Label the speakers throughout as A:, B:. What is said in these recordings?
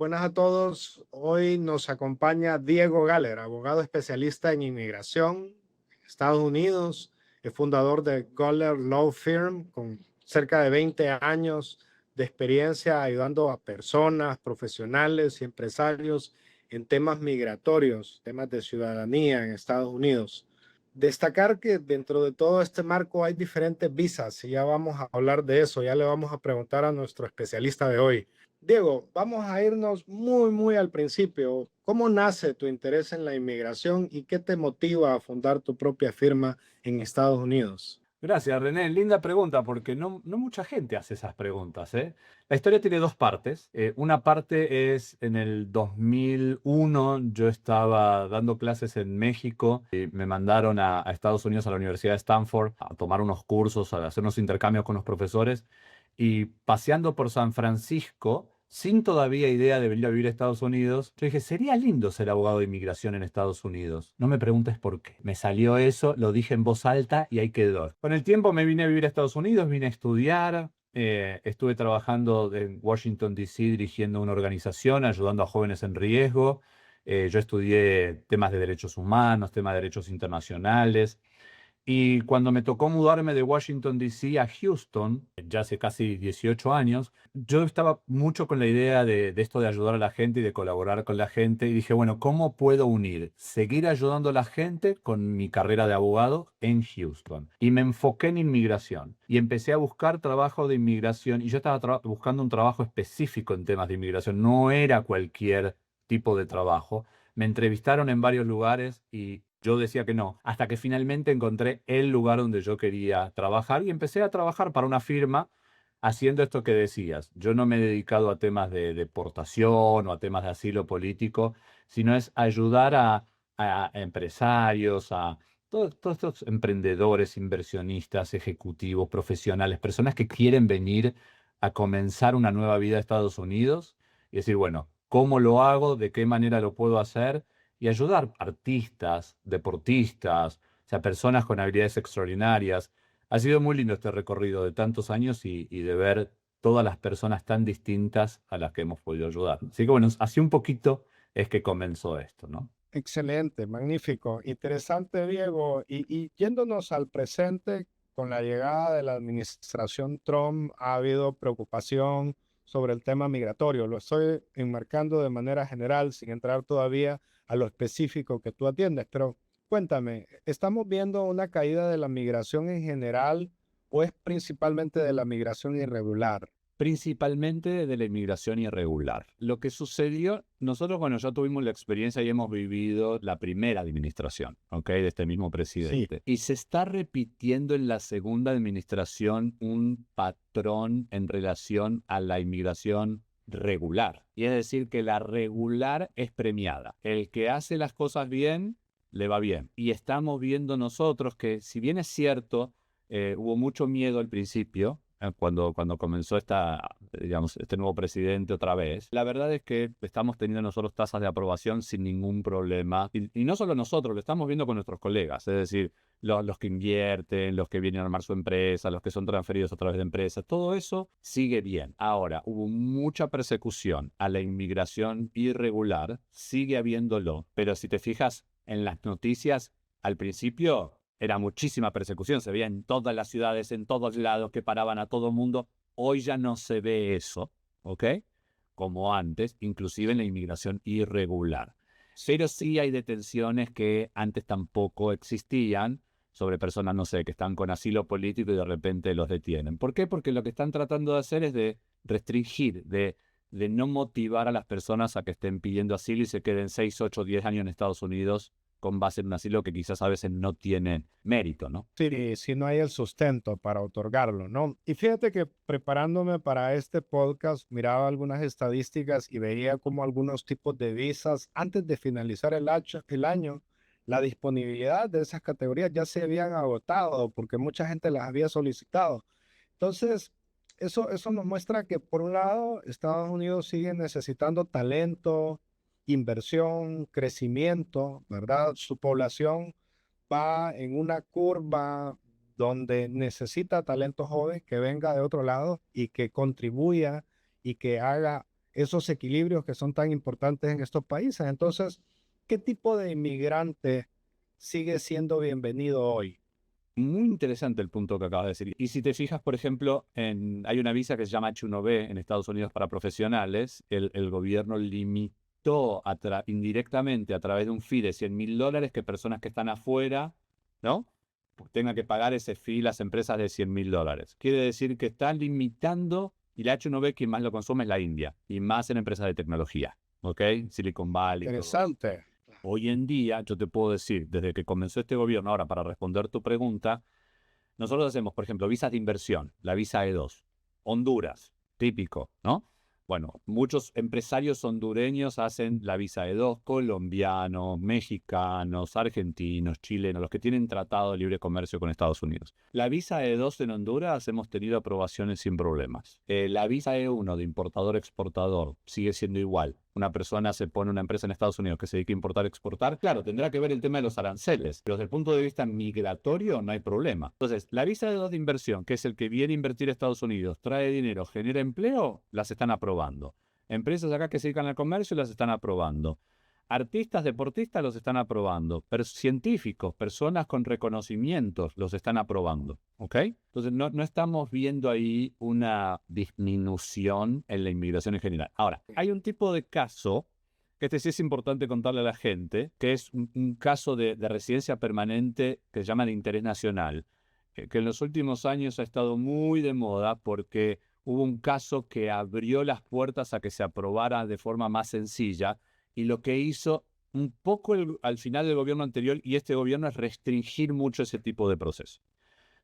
A: buenas a todos. Hoy nos acompaña Diego Galler, abogado especialista en inmigración en Estados Unidos, es fundador de Galler Law Firm con cerca de 20 años de experiencia ayudando a personas, profesionales y empresarios en temas migratorios, temas de ciudadanía en Estados Unidos. Destacar que dentro de todo este marco hay diferentes visas y ya vamos a hablar de eso, ya le vamos a preguntar a nuestro especialista de hoy. Diego, vamos a irnos muy al principio. ¿Cómo nace tu interés en la inmigración y qué te motiva a fundar tu propia firma en Estados Unidos?
B: Gracias, René. Linda pregunta, porque no mucha gente hace esas preguntas, ¿eh? La historia tiene dos partes. Una parte es en el 2001, yo estaba dando clases en México y me mandaron a Estados Unidos, a la Universidad de Stanford, a tomar unos cursos, a hacer unos intercambios con los profesores. Y paseando por San Francisco, sin todavía idea de venir a vivir a Estados Unidos, yo dije, sería lindo ser abogado de inmigración en Estados Unidos. No me preguntes por qué. Me salió eso, lo dije en voz alta y ahí quedó. Con el tiempo me vine a vivir a Estados Unidos, vine a estudiar. Estuve trabajando en Washington, D.C., dirigiendo una organización, ayudando a jóvenes en riesgo. Yo estudié temas de derechos humanos, temas de derechos internacionales. Y cuando me tocó mudarme de Washington, D.C. a Houston, ya hace casi 18 años, yo estaba mucho con la idea de esto de ayudar a la gente y de colaborar con la gente. Y dije, bueno, ¿cómo puedo unir seguir ayudando a la gente con mi carrera de abogado en Houston? Y me enfoqué en inmigración. Y empecé a buscar trabajo de inmigración. Y yo estaba buscando un trabajo específico en temas de inmigración. No era cualquier tipo de trabajo. Me entrevistaron en varios lugares y yo decía que no, hasta que finalmente encontré el lugar donde yo quería trabajar y empecé a trabajar para una firma haciendo esto que decías. Yo no me he dedicado a temas de deportación o a temas de asilo político, sino es ayudar a empresarios, a todos estos emprendedores, inversionistas, ejecutivos, profesionales, personas que quieren venir a comenzar una nueva vida a Estados Unidos y decir, bueno, ¿cómo lo hago? ¿De qué manera lo puedo hacer? Y ayudar artistas, deportistas, o sea, personas con habilidades extraordinarias. Ha sido muy lindo este recorrido de tantos años y de ver todas las personas tan distintas a las que hemos podido ayudar. Así que bueno, así un poquito es que comenzó esto, ¿no?
A: Excelente, magnífico, interesante, Diego. Y yéndonos al presente, con la llegada de la administración Trump ha habido preocupación sobre el tema migratorio. Lo estoy enmarcando de manera general, sin entrar todavía a lo específico que tú atiendes, pero cuéntame, ¿estamos viendo una caída de la migración en general o es principalmente de la migración irregular?
B: Principalmente de la inmigración irregular. Lo que sucedió, nosotros, bueno, ya tuvimos la experiencia y hemos vivido la primera administración, ¿ok? De este mismo
A: Sí.
B: presidente. Y se está repitiendo en la segunda administración un patrón en relación a la inmigración regular. Y es decir, que la regular es premiada. El que hace las cosas bien, le va bien. Y estamos viendo nosotros que, si bien es cierto, hubo mucho miedo al principio, cuando comenzó digamos, este nuevo presidente otra vez. La verdad es que estamos teniendo nosotros tasas de aprobación sin ningún problema. Y no solo nosotros, lo estamos viendo con nuestros colegas. Es decir, los que invierten, los que vienen a armar su empresa, los que son transferidos a través de empresas. Todo eso sigue bien. Ahora, hubo mucha persecución a la inmigración irregular. Sigue habiéndolo. Pero si te fijas en las noticias, al principio era muchísima persecución, se veía en todas las ciudades, en todos lados, que paraban a todo mundo. Hoy ya no se ve eso, ¿ok? Como antes, inclusive en la inmigración irregular. Pero sí hay detenciones que antes tampoco existían sobre personas, no sé, que están con asilo político y de repente los detienen. ¿Por qué? Porque lo que están tratando de hacer es de restringir, de no motivar a las personas a que estén pidiendo asilo y se queden 6, 8, 10 años en Estados Unidos con base en un asilo que quizás a veces no tiene mérito, ¿no?
A: Sí, si no hay el sustento para otorgarlo, ¿no? Y fíjate que preparándome para este podcast, miraba algunas estadísticas y veía como algunos tipos de visas, antes de finalizar el año, la disponibilidad de esas categorías ya se habían agotado porque mucha gente las había solicitado. Entonces, eso nos muestra que por un lado, Estados Unidos sigue necesitando talento, inversión, crecimiento, ¿verdad? Su población va en una curva donde necesita talento joven que venga de otro lado y que contribuya y que haga esos equilibrios que son tan importantes en estos países. Entonces, ¿qué tipo de inmigrante sigue siendo bienvenido hoy?
B: Muy interesante el punto que acabas de decir. Y si te fijas, por ejemplo, hay una visa que se llama H1B en Estados Unidos para profesionales. El gobierno limitó indirectamente a través de un fee de $100.000 que personas que están afuera, ¿no? Pues tengan que pagar ese fee las empresas de $100.000. Quiere decir que están limitando, y la H1B quien más lo consume es la India, y más en empresas de tecnología, ¿ok? Silicon Valley.
A: Interesante.
B: Hoy en día, yo te puedo decir, desde que comenzó este gobierno, ahora para responder tu pregunta, nosotros hacemos, por ejemplo, visas de inversión, la visa E2. Honduras, típico, ¿no? Bueno, muchos empresarios hondureños hacen la visa E2, colombianos, mexicanos, argentinos, chilenos, los que tienen tratado de libre comercio con Estados Unidos. La visa E2 en Honduras hemos tenido aprobaciones sin problemas. La visa E1 de importador-exportador sigue siendo igual. Una persona se pone una empresa en Estados Unidos que se dedica a importar-exportar, claro, tendrá que ver el tema de los aranceles, pero desde el punto de vista migratorio no hay problema. Entonces, la visa E2 de inversión, que es el que viene a invertir a Estados Unidos, trae dinero, genera empleo, las están aprobando. Empresas acá que se dedican al comercio las están aprobando. Artistas, deportistas los están aprobando. Científicos, personas con reconocimientos los están aprobando. ¿Ok? Entonces no estamos viendo ahí una disminución en la inmigración en general. Ahora, hay un tipo de caso, que este sí es importante contarle a la gente, que es un caso de residencia permanente que se llama de interés nacional, que en los últimos años ha estado muy de moda porque hubo un caso que abrió las puertas a que se aprobara de forma más sencilla, y lo que hizo un poco al final del gobierno anterior y este gobierno es restringir mucho ese tipo de proceso.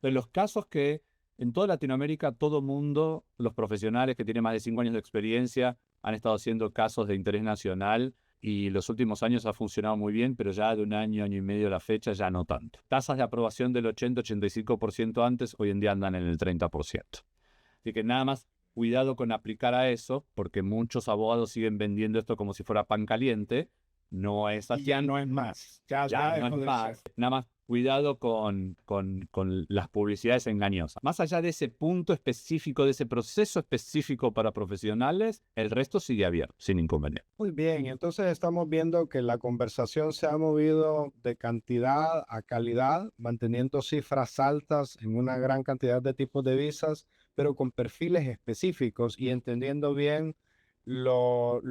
B: De los casos que en toda Latinoamérica, todo mundo, los profesionales que tienen más de 5 años de experiencia, han estado haciendo casos de interés nacional, y los últimos años ha funcionado muy bien, pero ya de un año, año y medio a la fecha, ya no tanto. Tasas de aprobación del 80-85% antes, hoy en día andan en el 30%. Así que nada más cuidado con aplicar a eso, porque muchos abogados siguen vendiendo esto como si fuera pan caliente. No es así.
A: Ya no es más. Ya
B: no
A: dejó
B: es
A: de
B: más.
A: ser.
B: Nada más cuidado con las publicidades engañosas. Más allá de ese punto específico, de ese proceso específico para profesionales, el resto sigue abierto, sin inconveniente.
A: Muy bien, entonces estamos viendo que la conversación se ha movido de cantidad a calidad, manteniendo cifras altas en una gran cantidad de tipos de visas, pero con perfiles específicos y entendiendo bien lo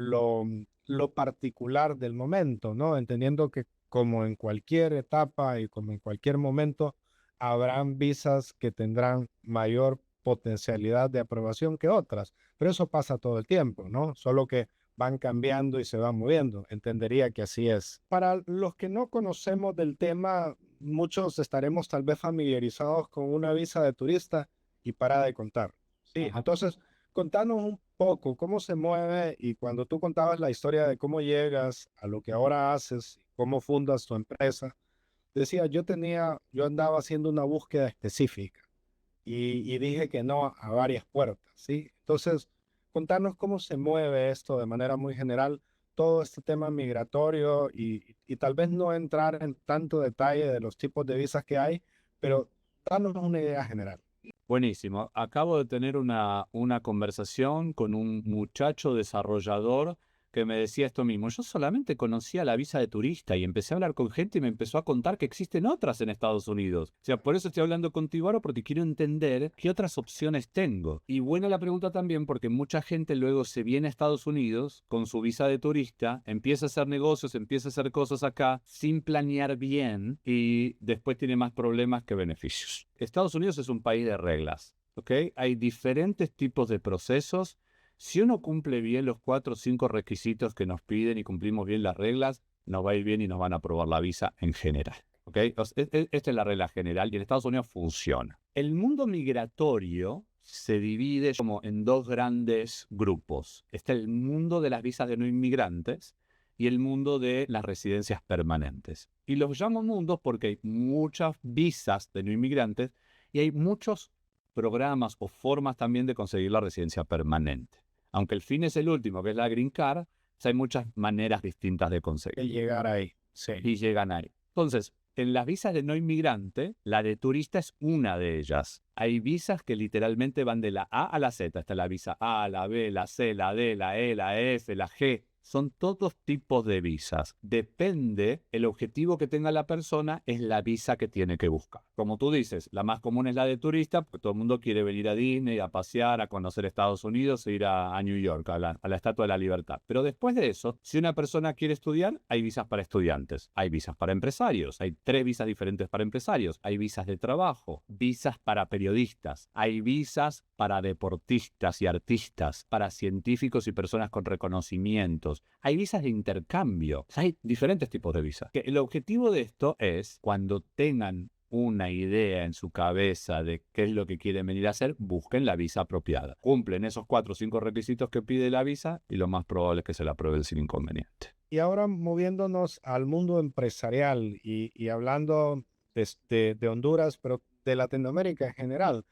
A: particular del momento, ¿no? Entendiendo que como en cualquier etapa y como en cualquier momento, habrán visas que tendrán mayor potencialidad de aprobación que otras, pero eso pasa todo el tiempo, ¿no? Solo que van cambiando y se van moviendo. Entendería que así es. Para los que no conocemos del tema, muchos estaremos tal vez familiarizados con una visa de turista y para de contar. Sí, entonces, contanos un poco cómo se mueve, y cuando tú contabas la historia de cómo llegas a lo que ahora haces, cómo fundas tu empresa, decía, yo andaba haciendo una búsqueda específica y dije que no a varias puertas, ¿sí? Entonces, contarnos cómo se mueve esto de manera muy general, todo este tema migratorio, y tal vez no entrar en tanto detalle de los tipos de visas que hay, pero darnos una idea general.
B: Buenísimo. Acabo de tener una conversación con un muchacho desarrollador que me decía esto mismo. Yo solamente conocía la visa de turista y empecé a hablar con gente y me empezó a contar que existen otras en Estados Unidos. O sea, por eso estoy hablando contigo ahora, porque quiero entender qué otras opciones tengo. Y buena la pregunta también, porque mucha gente luego se viene a Estados Unidos con su visa de turista, empieza a hacer negocios, empieza a hacer cosas acá sin planear bien, y después tiene más problemas que beneficios. Estados Unidos es un país de reglas, ¿ok? Hay diferentes tipos de procesos. Si uno cumple bien los 4 o 5 requisitos que nos piden y cumplimos bien las reglas, nos va a ir bien y nos van a aprobar la visa en general, ¿ok? Esta es la regla general y en Estados Unidos funciona. El mundo migratorio se divide como en 2 grandes grupos. Está el mundo de las visas de no inmigrantes y el mundo de las residencias permanentes. Y los llamo mundos porque hay muchas visas de no inmigrantes y hay muchos programas o formas también de conseguir la residencia permanente. Aunque el fin es el último, que es la Green Card, hay muchas maneras distintas de conseguir.
A: De llegar ahí, sí.
B: Y llegan ahí. Entonces, en las visas de no inmigrante, la de turista es una de ellas. Hay visas que literalmente van de la A a la Z. Está la visa A, la B, la C, la D, la E, la F, la G. Son todos tipos de visas. Depende, el objetivo que tenga la persona es la visa que tiene que buscar. Como tú dices, la más común es la de turista, porque todo el mundo quiere venir a Disney, a pasear, a conocer Estados Unidos e ir a New York, a la Estatua de la Libertad. Pero después de eso, si una persona quiere estudiar, hay visas para estudiantes, hay visas para empresarios, hay 3 visas diferentes para empresarios, hay visas de trabajo, visas para periodistas, hay visas para deportistas y artistas, para científicos y personas con reconocimientos. Hay visas de intercambio. O sea, hay diferentes tipos de visas. El objetivo de esto es, cuando tengan una idea en su cabeza de qué es lo que quieren venir a hacer, busquen la visa apropiada. Cumplen esos 4 o 5 requisitos que pide la visa y lo más probable es que se la aprueben sin inconveniente.
A: Y ahora moviéndonos al mundo empresarial y hablando de Honduras, pero de Latinoamérica en general,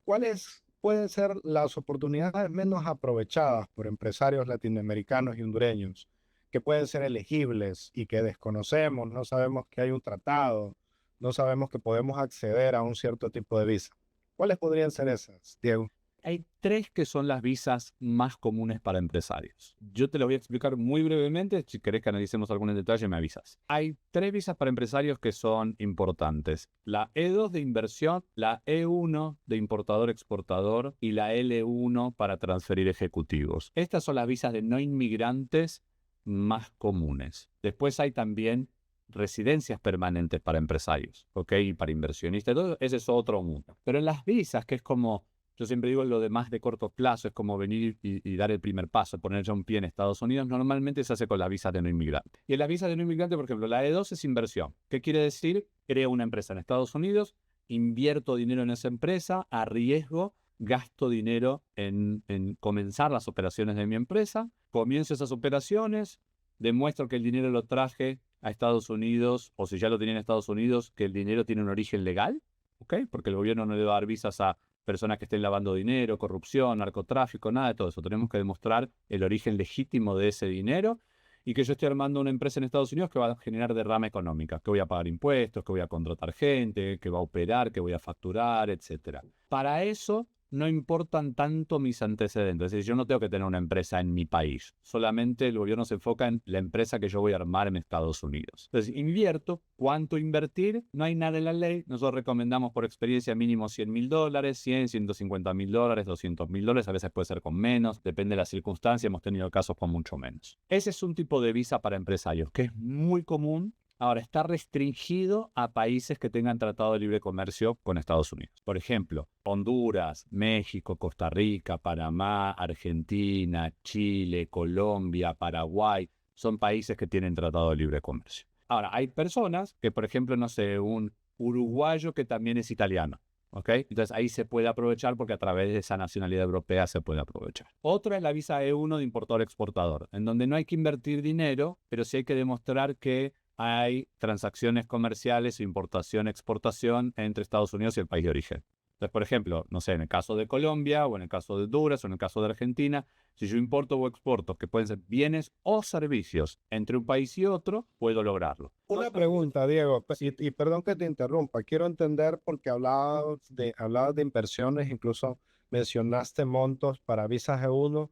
A: ¿cuáles pueden ser las oportunidades menos aprovechadas por empresarios latinoamericanos y hondureños que pueden ser elegibles y que desconocemos? No sabemos que hay un tratado, no sabemos que podemos acceder a un cierto tipo de visa. ¿Cuáles podrían ser esas, Diego?
B: Hay 3 que son las visas más comunes para empresarios. Yo te lo voy a explicar muy brevemente. Si querés que analicemos algún detalle, me avisas. Hay 3 visas para empresarios que son importantes. La E2 de inversión, la E1 de importador-exportador y la L1 para transferir ejecutivos. Estas son las visas de no inmigrantes más comunes. Después hay también residencias permanentes para empresarios, ¿ok? Y para inversionistas. Todo ese es otro mundo. Pero en las visas, que es como... Yo siempre digo lo de más de corto plazo, es como venir y dar el primer paso, poner ya un pie en Estados Unidos. Normalmente se hace con las visas de no inmigrante. Y en las visas de no inmigrante, por ejemplo, la E2 es inversión. ¿Qué quiere decir? Creo una empresa en Estados Unidos, invierto dinero en esa empresa, arriesgo, gasto dinero en comenzar las operaciones de mi empresa, comienzo esas operaciones, demuestro que el dinero lo traje a Estados Unidos, o si ya lo tenía en Estados Unidos, que el dinero tiene un origen legal, ¿ok? Porque el gobierno no le va a dar visas a personas que estén lavando dinero, corrupción, narcotráfico, nada de todo eso. Tenemos que demostrar el origen legítimo de ese dinero y que yo estoy armando una empresa en Estados Unidos que va a generar derrama económica, que voy a pagar impuestos, que voy a contratar gente, que va a operar, que voy a facturar, etc. Para eso no importan tanto mis antecedentes. Es decir, yo no tengo que tener una empresa en mi país. Solamente el gobierno se enfoca en la empresa que yo voy a armar en Estados Unidos. Entonces, invierto. ¿Cuánto invertir? No hay nada en la ley. Nosotros recomendamos por experiencia mínimo $100.000, 100, $150.000, $200.000. A veces puede ser con menos. Depende de la circunstancia. Hemos tenido casos con mucho menos. Ese es un tipo de visa para empresarios que es muy común. Ahora, está restringido a países que tengan tratado de libre comercio con Estados Unidos. Por ejemplo, Honduras, México, Costa Rica, Panamá, Argentina, Chile, Colombia, Paraguay, son países que tienen tratado de libre comercio. Ahora, hay personas que, por ejemplo, no sé, un uruguayo que también es italiano, ¿ok? Entonces ahí se puede aprovechar porque a través de esa nacionalidad europea se puede aprovechar. Otra es la visa E1 de importador-exportador, en donde no hay que invertir dinero, pero sí hay que demostrar que hay transacciones comerciales, importación, exportación entre Estados Unidos y el país de origen. Entonces, por ejemplo, no sé, en el caso de Colombia, o en el caso de Honduras, o en el caso de Argentina, si yo importo o exporto, que pueden ser bienes o servicios entre un país y otro, puedo lograrlo.
A: Una pregunta, Diego, y perdón que te interrumpa, quiero entender porque hablabas de inversiones, incluso mencionaste montos para visas G1.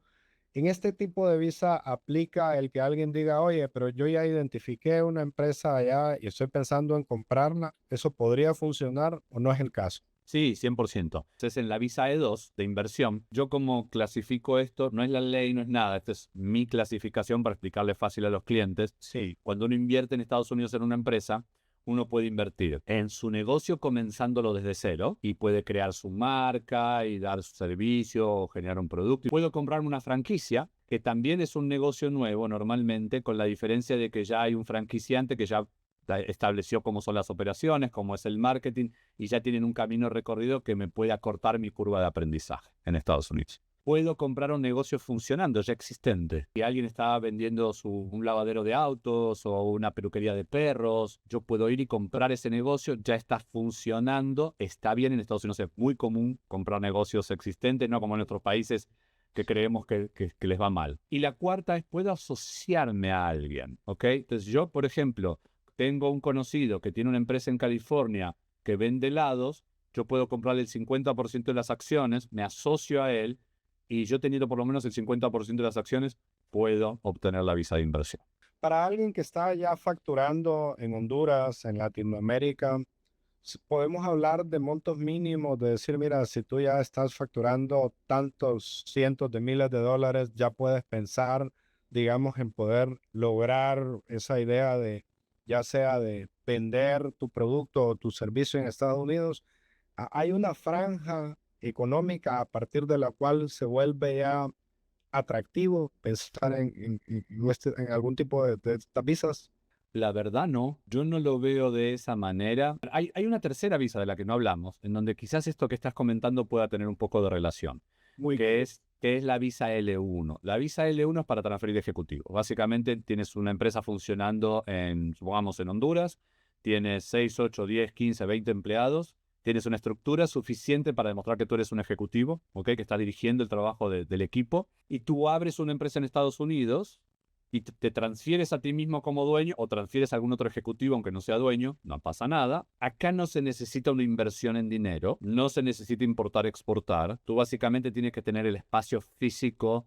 A: En este tipo de visa aplica el que alguien diga, oye, pero yo ya identifiqué una empresa allá y estoy pensando en comprarla. ¿Eso podría funcionar o no es el caso?
B: Sí, 100%. Entonces, en la visa E2 de inversión, yo como clasifico esto, no es la ley, no es nada, esta es mi clasificación para explicarle fácil a los clientes. Sí, cuando uno invierte en Estados Unidos en una empresa, uno puede invertir en su negocio comenzándolo desde cero y puede crear su marca y dar su servicio o generar un producto. Puedo comprar una franquicia, que también es un negocio nuevo normalmente, con la diferencia de que ya hay un franquiciante que ya estableció cómo son las operaciones, cómo es el marketing y ya tienen un camino recorrido que me puede acortar mi curva de aprendizaje en Estados Unidos. Puedo comprar un negocio funcionando, ya existente. Si alguien está vendiendo un lavadero de autos o una peluquería de perros, yo puedo ir y comprar ese negocio, ya está funcionando, está bien. En Estados Unidos es muy común comprar negocios existentes, no como en otros países que creemos que les va mal. Y la cuarta es, puedo asociarme a alguien, ¿ok? Entonces yo, por ejemplo, tengo un conocido que tiene una empresa en California que vende helados, yo puedo comprarle el 50% de las acciones, me asocio a él y yo teniendo por lo menos el 50% de las acciones, puedo obtener la visa de inversión.
A: Para alguien que está ya facturando en Honduras, en Latinoamérica, podemos hablar de montos mínimos, de decir, mira, si tú ya estás facturando tantos cientos de miles de dólares, ya puedes pensar, digamos, en poder lograr esa idea de, ya sea de vender tu producto o tu servicio en Estados Unidos. Hay una franja económica a partir de la cual se vuelve ya atractivo pensar en algún tipo de estas visas.
B: La verdad no, yo no lo veo de esa manera. Hay una tercera visa de la que no hablamos, en donde quizás esto que estás comentando pueda tener un poco de relación,
A: Muy
B: que es la visa L1. La visa L1 es para transferir ejecutivo. Básicamente tienes una empresa funcionando supongamos, en Honduras, tienes 6, 8, 10, 15, 20 empleados, tienes una estructura suficiente para demostrar que tú eres un ejecutivo, ¿ok? Que estás dirigiendo el trabajo del equipo, y tú abres una empresa en Estados Unidos y te transfieres a ti mismo como dueño o transfieres a algún otro ejecutivo, aunque no sea dueño, no pasa nada. Acá no se necesita una inversión en dinero, no se necesita importar, exportar. Tú básicamente tienes que tener el espacio físico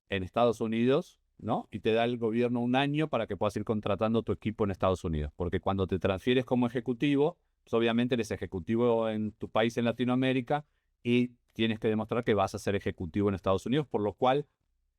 B: en Estados Unidos, ¿no? Y te da el gobierno un año para que puedas ir contratando tu equipo en Estados Unidos. Porque cuando te transfieres como ejecutivo, pues obviamente eres ejecutivo en tu país en Latinoamérica y tienes que demostrar que vas a ser ejecutivo en Estados Unidos, por lo cual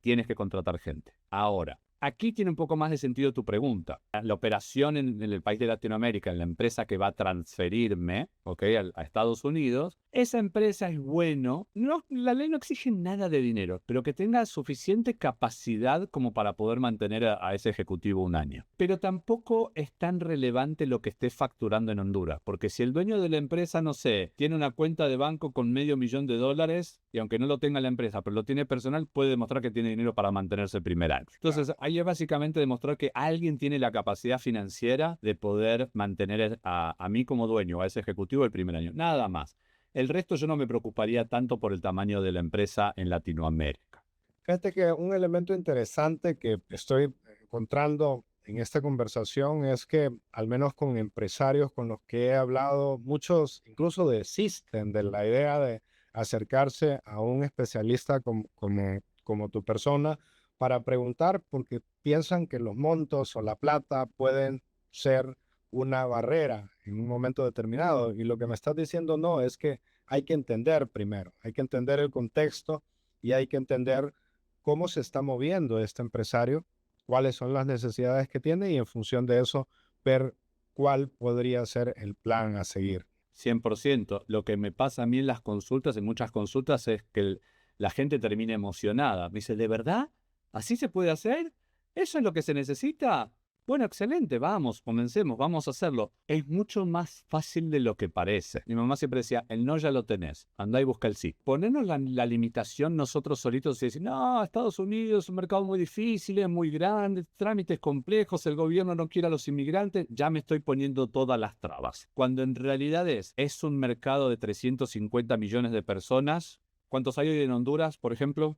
B: tienes que contratar gente. Ahora, aquí tiene un poco más de sentido tu pregunta. La operación en el país de Latinoamérica, en la empresa que va a transferirme, ¿ok? a Estados Unidos, esa empresa es bueno. No, la ley no exige nada de dinero, pero que tenga suficiente capacidad como para poder mantener a ese ejecutivo un año. Pero tampoco es tan relevante lo que esté facturando en Honduras, porque si el dueño de la empresa, no sé, tiene una cuenta de banco con $500,000, y aunque no lo tenga la empresa, pero lo tiene personal, puede demostrar que tiene dinero para mantenerse el primer año. Entonces, ahí es básicamente demostrar que alguien tiene la capacidad financiera de poder mantener a mí como dueño, a ese ejecutivo el primer año. Nada más. El resto yo no me preocuparía tanto por el tamaño de la empresa en Latinoamérica.
A: Fíjate que un elemento interesante que estoy encontrando en esta conversación es que, al menos con empresarios con los que he hablado, muchos incluso desisten de la idea de acercarse a un especialista como tu persona para preguntar porque piensan que los montos o la plata pueden ser una barrera en un momento determinado. Y lo que me estás diciendo no, es que hay que entender primero, hay que entender el contexto y hay que entender cómo se está moviendo este empresario, cuáles son las necesidades que tiene y en función de eso ver cuál podría ser el plan a seguir.
B: 100%. Lo que me pasa a mí en las consultas, en muchas consultas, es que la gente termina emocionada. Me dice, ¿de verdad? ¿Así se puede hacer? ¿Eso es lo que se necesita? Bueno, excelente, vamos, comencemos, vamos a hacerlo. Es mucho más fácil de lo que parece. Mi mamá siempre decía, el no ya lo tenés, andá y busca el sí. Ponernos la limitación nosotros solitos y decir, no, Estados Unidos es un mercado muy difícil, es muy grande, trámites complejos, el gobierno no quiere a los inmigrantes, ya me estoy poniendo todas las trabas. Cuando en realidad es un mercado de 350 millones de personas. ¿Cuántos hay hoy en Honduras, por ejemplo?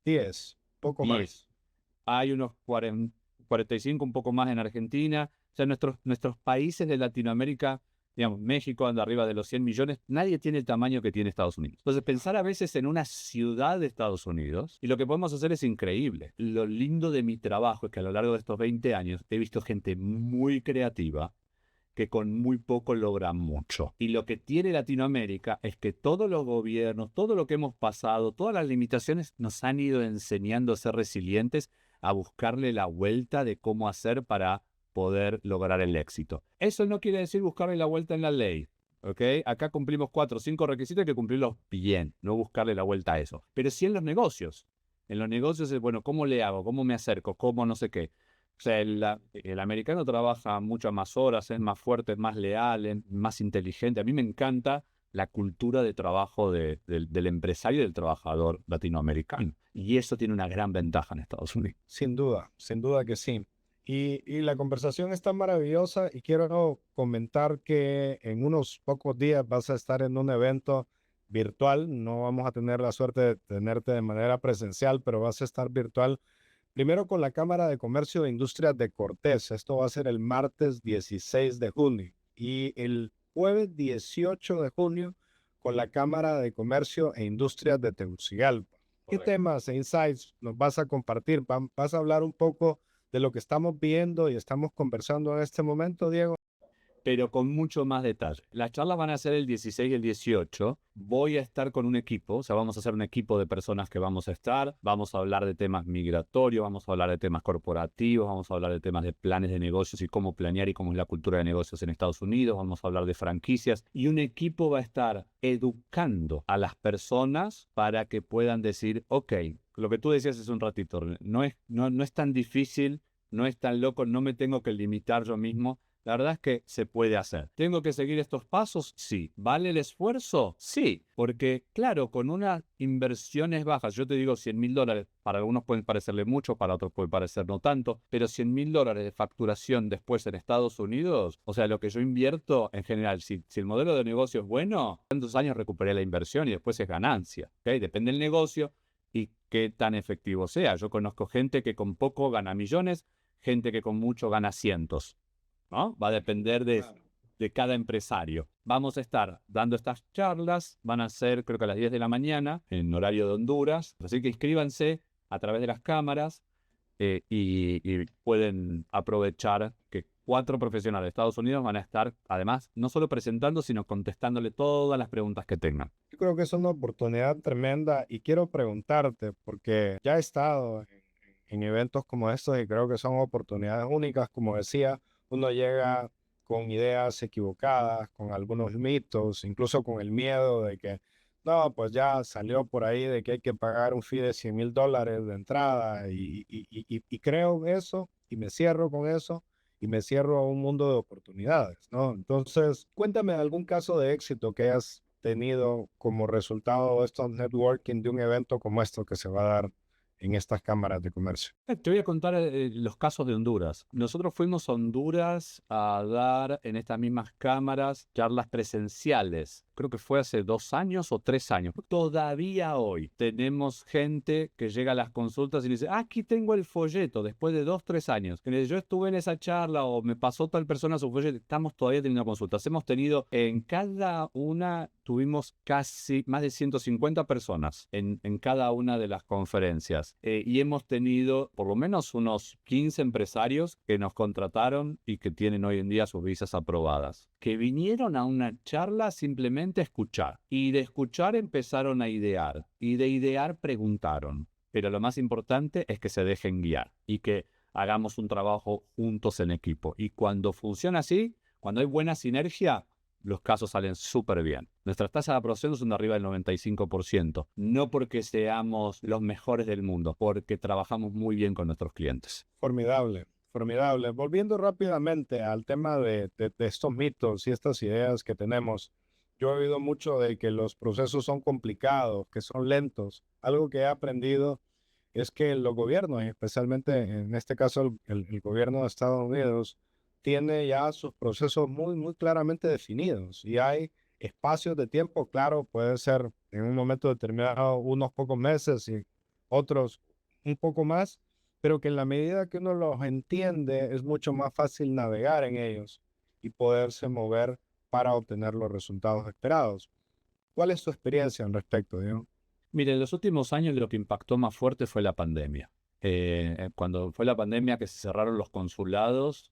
A: 10, poco
B: 10.
A: más.
B: Hay unos 45, un poco más en Argentina. O sea, nuestros países de Latinoamérica, digamos, México anda arriba de los 100 millones, nadie tiene el tamaño que tiene Estados Unidos. Entonces, pensar a veces en una ciudad de Estados Unidos, y lo que podemos hacer es increíble. Lo lindo de mi trabajo es que a lo largo de estos 20 años he visto gente muy creativa que con muy poco logran mucho. Y lo que tiene Latinoamérica es que todos los gobiernos, todo lo que hemos pasado, todas las limitaciones nos han ido enseñando a ser resilientes, a buscarle la vuelta de cómo hacer para poder lograr el éxito. Eso no quiere decir buscarle la vuelta en la ley, ¿ok? Acá cumplimos 4 o 5 requisitos, hay que cumplirlos bien, no buscarle la vuelta a eso. Pero sí en los negocios. En los negocios es, bueno, ¿cómo le hago? ¿Cómo me acerco? ¿Cómo no sé qué? O sea, el americano trabaja muchas más horas, es más fuerte, es más leal, es más inteligente. A mí me encanta la cultura de trabajo del empresario y del trabajador latinoamericano. Y eso tiene una gran ventaja en Estados Unidos.
A: Sin duda que sí. Y la conversación está maravillosa y quiero comentar que en unos pocos días vas a estar en un evento virtual. No vamos a tener la suerte de tenerte de manera presencial, pero vas a estar virtual Primero con la Cámara de Comercio e Industrias de Cortés. Esto va a ser el martes 16 de junio. Y el jueves 18 de junio con la Cámara de Comercio e Industrias de Tegucigalpa. ¿Qué
B: Correcto.
A: temas e insights nos vas a compartir? ¿Vas a hablar un poco de lo que estamos viendo y estamos conversando en este momento, Diego?
B: Pero con mucho más detalle. Las charlas van a ser el 16 y el 18. Voy a estar con un equipo, o sea, vamos a hacer un equipo de personas que vamos a estar. Vamos a hablar de temas migratorios, vamos a hablar de temas corporativos, vamos a hablar de temas de planes de negocios y cómo planear y cómo es la cultura de negocios en Estados Unidos. Vamos a hablar de franquicias y un equipo va a estar educando a las personas para que puedan decir, ok, lo que tú decías hace un ratito, no es tan difícil, no es tan loco, no me tengo que limitar yo mismo. La verdad es que se puede hacer. ¿Tengo que seguir estos pasos? Sí. ¿Vale el esfuerzo? Sí. Porque, claro, con unas inversiones bajas, yo te digo $100,000, para algunos pueden parecerle mucho, para otros puede parecer no tanto, pero $100,000 de facturación después en Estados Unidos, o sea, lo que yo invierto en general, si el modelo de negocio es bueno, ¿cuántos años recuperé la inversión y después es ganancia? ¿Okay? Depende del negocio y qué tan efectivo sea. Yo conozco gente que con poco gana millones, gente que con mucho gana cientos. ¿No? Va a depender de cada empresario. Vamos a estar dando estas charlas, van a ser creo que a las 10 de la mañana, en horario de Honduras, así que inscríbanse a través de las cámaras y pueden aprovechar que 4 profesionales de Estados Unidos van a estar, además, no solo presentando, sino contestándole todas las preguntas que tengan.
A: Yo creo que es una oportunidad tremenda y quiero preguntarte, porque ya he estado en eventos como estos y creo que son oportunidades únicas. Como decía, uno llega con ideas equivocadas, con algunos mitos, incluso con el miedo de que, no, pues ya salió por ahí de que hay que pagar un fee de $100,000 de entrada y creo en eso y me cierro con eso y me cierro a un mundo de oportunidades, ¿no? Entonces, cuéntame algún caso de éxito que hayas tenido como resultado de estos networking de un evento como esto que se va a dar en estas cámaras de comercio.
B: Te voy a contar los casos de Honduras. Nosotros fuimos a Honduras a dar en estas mismas cámaras charlas presenciales. Creo que fue hace 2 años o 3 años. Todavía hoy tenemos gente que llega a las consultas y dice, aquí tengo el folleto después de 2, 3 años. Que me dice, yo estuve en esa charla o me pasó tal persona su folleto. Estamos todavía teniendo consultas. Hemos tenido en cada una, tuvimos casi más de 150 personas en cada una de las conferencias. Y hemos tenido por lo menos unos 15 empresarios que nos contrataron y que tienen hoy en día sus visas aprobadas, que vinieron a una charla simplemente a escuchar. Y de escuchar empezaron a idear. Y de idear preguntaron. Pero lo más importante es que se dejen guiar y que hagamos un trabajo juntos en equipo. Y cuando funciona así, cuando hay buena sinergia, los casos salen súper bien. Nuestras tasas de aprobación son de arriba del 95%. No porque seamos los mejores del mundo, porque trabajamos muy bien con nuestros clientes.
A: Formidable, formidable. Volviendo rápidamente al tema de estos mitos y estas ideas que tenemos, yo he oído mucho de que los procesos son complicados, que son lentos. Algo que he aprendido es que los gobiernos, y especialmente en este caso el gobierno de Estados Unidos, tiene ya sus procesos muy, muy claramente definidos y hay espacios de tiempo, claro, puede ser en un momento determinado unos pocos meses y otros un poco más, pero que en la medida que uno los entiende es mucho más fácil navegar en ellos y poderse mover para obtener los resultados esperados. ¿Cuál es tu experiencia al respecto, Diego?
B: Mire, en los últimos años lo que impactó más fuerte fue la pandemia. Cuando fue la pandemia que se cerraron los consulados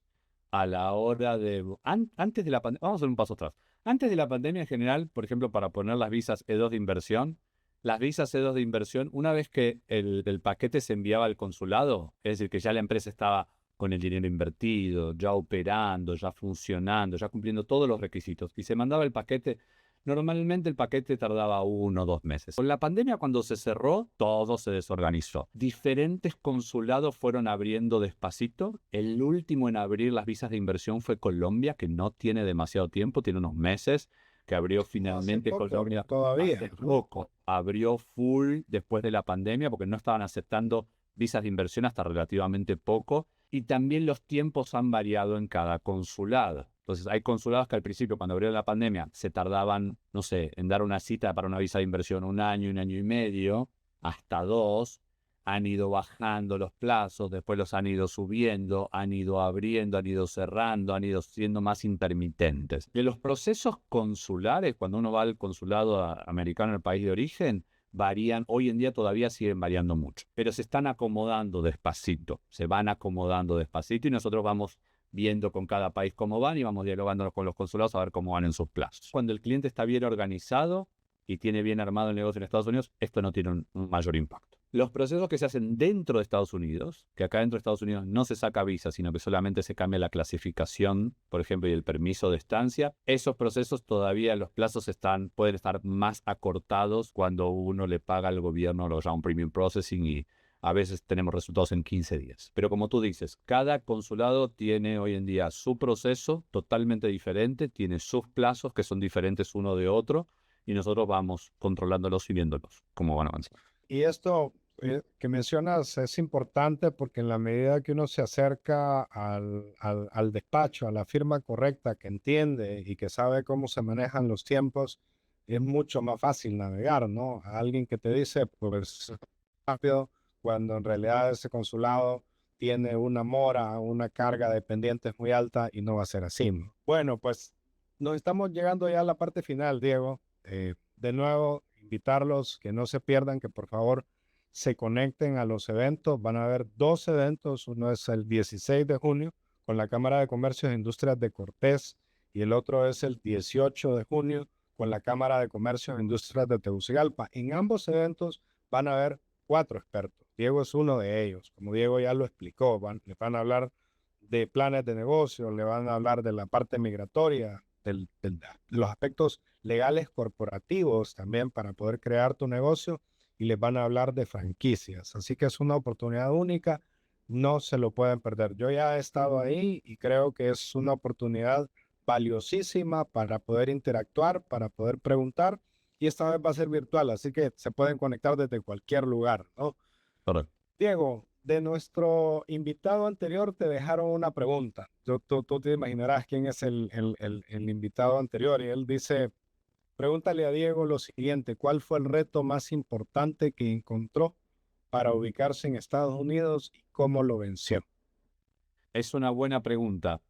B: a la hora de... antes de la pandemia, vamos a hacer un paso atrás. Antes de la pandemia en general, por ejemplo, para poner las visas E2 de inversión, las visas E2 de inversión, una vez que el paquete se enviaba al consulado, es decir, que ya la empresa estaba con el dinero invertido, ya operando, ya funcionando, ya cumpliendo todos los requisitos, y se mandaba el paquete. Normalmente el paquete tardaba 1 o 2 meses. Con la pandemia, cuando se cerró, todo se desorganizó. Diferentes consulados fueron abriendo despacito. El último en abrir las visas de inversión fue Colombia, que no tiene demasiado tiempo, tiene unos meses, que abrió finalmente Colombia.
A: Todavía.
B: Hace poco. Abrió full después de la pandemia porque no estaban aceptando visas de inversión hasta relativamente poco. Y también los tiempos han variado en cada consulado. Entonces, hay consulados que al principio, cuando abrió la pandemia, se tardaban, no sé, en dar una cita para una visa de inversión 1 año, 1 año y medio, hasta 2. han ido bajando los plazos, después los han ido subiendo, han ido abriendo, han ido cerrando, han ido siendo más intermitentes. De los procesos consulares, cuando uno va al consulado americano en el país de origen, varían, hoy en día todavía siguen variando mucho, pero se están acomodando despacito, se van acomodando despacito y nosotros vamos viendo con cada país cómo van y vamos dialogando con los consulados a ver cómo van en sus plazos. Cuando el cliente está bien organizado y tiene bien armado el negocio en Estados Unidos, esto no tiene un mayor impacto. Los procesos que se hacen dentro de Estados Unidos, que acá dentro de Estados Unidos no se saca visa, sino que solamente se cambia la clasificación, por ejemplo, y el permiso de estancia, esos procesos todavía los plazos pueden estar más acortados cuando uno le paga al gobierno lo llama un premium processing y a veces tenemos resultados en 15 días. Pero como tú dices, cada consulado tiene hoy en día su proceso totalmente diferente, tiene sus plazos que son diferentes uno de otro, y nosotros vamos controlándolos y viéndolos cómo van avanzando.
A: Y esto que mencionas es importante porque en la medida que uno se acerca al despacho, a la firma correcta, que entiende y que sabe cómo se manejan los tiempos, es mucho más fácil navegar, ¿no? A alguien que te dice, pues rápido, cuando en realidad ese consulado tiene una mora, una carga de pendientes muy alta y no va a ser así, ¿no? Bueno, pues nos estamos llegando ya a la parte final, Diego. De nuevo, invitarlos que no se pierdan, que por favor se conecten a los eventos. Van a haber 2 eventos. Uno es el 16 de junio con la Cámara de Comercio e Industrias de Cortés y el otro es el 18 de junio con la Cámara de Comercio e Industrias de Tegucigalpa. En ambos eventos van a haber 4 expertos. Diego es uno de ellos. Como Diego ya lo explicó, les van a hablar de planes de negocio, le van a hablar de la parte migratoria, de los aspectos legales corporativos también para poder crear tu negocio y les van a hablar de franquicias. Así que es una oportunidad única, no se lo pueden perder. Yo ya he estado ahí y creo que es una oportunidad valiosísima para poder interactuar, para poder preguntar y esta vez va a ser virtual, así que se pueden conectar desde cualquier lugar, ¿no?
B: Correcto.
A: Diego, de nuestro invitado anterior te dejaron una pregunta. Tú te imaginarás quién es el invitado anterior y él dice, pregúntale a Diego lo siguiente, ¿cuál fue el reto más importante que encontró para ubicarse en Estados Unidos y cómo lo venció?
B: Es una buena pregunta.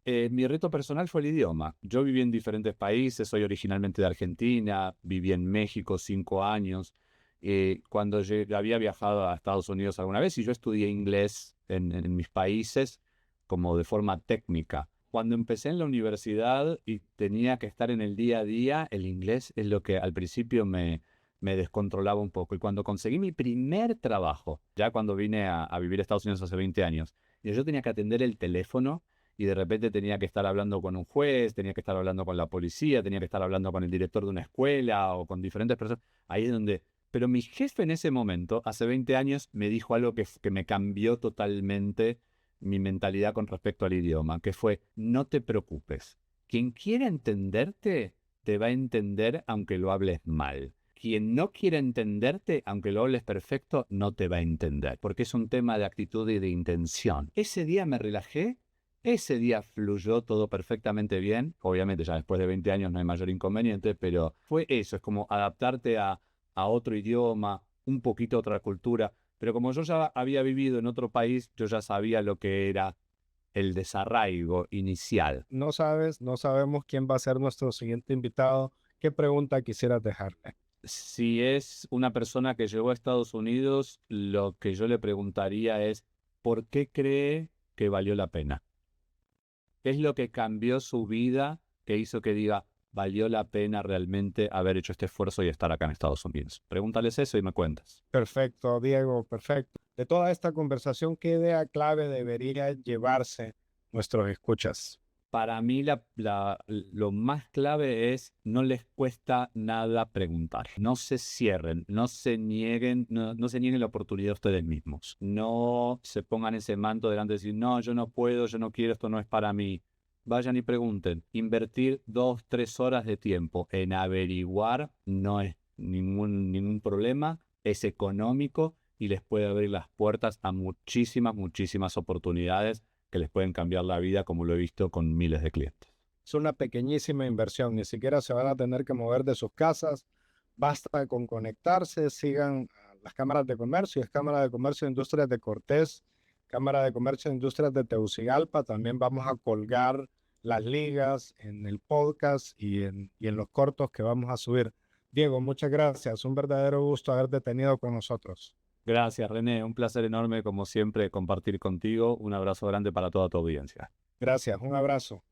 B: Mi reto personal fue el idioma. Yo viví en diferentes países, soy originalmente de Argentina, viví en México 5 años. Cuando había viajado a Estados Unidos alguna vez y yo estudié inglés en mis países como de forma técnica. Cuando empecé en la universidad y tenía que estar en el día a día, el inglés es lo que al principio me descontrolaba un poco. Y cuando conseguí mi primer trabajo, ya cuando vine a vivir a Estados Unidos hace 20 años, y yo tenía que atender el teléfono y de repente tenía que estar hablando con un juez, tenía que estar hablando con la policía, tenía que estar hablando con el director de una escuela o con diferentes personas. Ahí es donde... Pero mi jefe en ese momento, hace 20 años, me dijo algo que me cambió totalmente mi mentalidad con respecto al idioma, que fue, no te preocupes. Quien quiera entenderte, te va a entender aunque lo hables mal. Quien no quiera entenderte, aunque lo hables perfecto, no te va a entender, porque es un tema de actitud y de intención. Ese día me relajé. Ese día fluyó todo perfectamente bien. Obviamente ya después de 20 años no hay mayor inconveniente, pero fue eso, es como adaptarte a otro idioma, un poquito a otra cultura. Pero como yo ya había vivido en otro país, yo ya sabía lo que era el desarraigo inicial.
A: No sabes, no sabemos quién va a ser nuestro siguiente invitado. ¿Qué pregunta quisieras dejarle?
B: Si es una persona que llegó a Estados Unidos, lo que yo le preguntaría es, ¿por qué cree que valió la pena? ¿Qué es lo que cambió su vida que hizo que diga, valió la pena realmente haber hecho este esfuerzo y estar acá en Estados Unidos? Pregúntales eso y me cuentas.
A: Perfecto, Diego, perfecto. De toda esta conversación, ¿qué idea clave debería llevarse nuestros escuchas?
B: Para mí lo más clave es no les cuesta nada preguntar. No se cierren, no se nieguen, no se nieguen la oportunidad a ustedes mismos. No se pongan ese manto delante de decir, no, yo no puedo, yo no quiero, esto no es para mí. Vayan y pregunten. Invertir 2, 3 horas de tiempo en averiguar no es ningún problema, es económico y les puede abrir las puertas a muchísimas oportunidades que les pueden cambiar la vida, como lo he visto con miles de clientes.
A: Es una pequeñísima inversión, ni siquiera se van a tener que mover de sus casas, basta con conectarse, sigan a las cámaras de comercio, es Cámara de Comercio e Industrias de Cortés, Cámara de Comercio e Industrias de Tegucigalpa. También vamos a colgar las ligas en el podcast y en los cortos que vamos a subir. Diego, muchas gracias. Un verdadero gusto haberte tenido con nosotros.
B: Gracias, René. Un placer enorme, como siempre, compartir contigo. Un abrazo grande para toda tu audiencia.
A: Gracias, un abrazo.